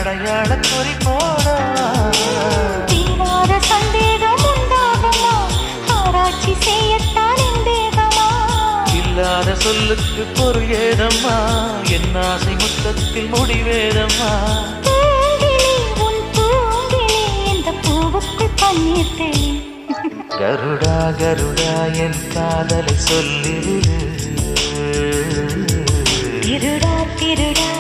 அடையாள குறி போடா தீராத சந்தேகம் உண்டாகுமா ஆராய்ச்சி செய்யத்தான் எந்தேகமா இல்லாத சொல்லுக்கு பொருள் ஏதம்மா என் ஆசை முத்தத்தில் முடிவேதம்மா கருடா கருடா என் காதலை சொல்லிடு திருடா திருடா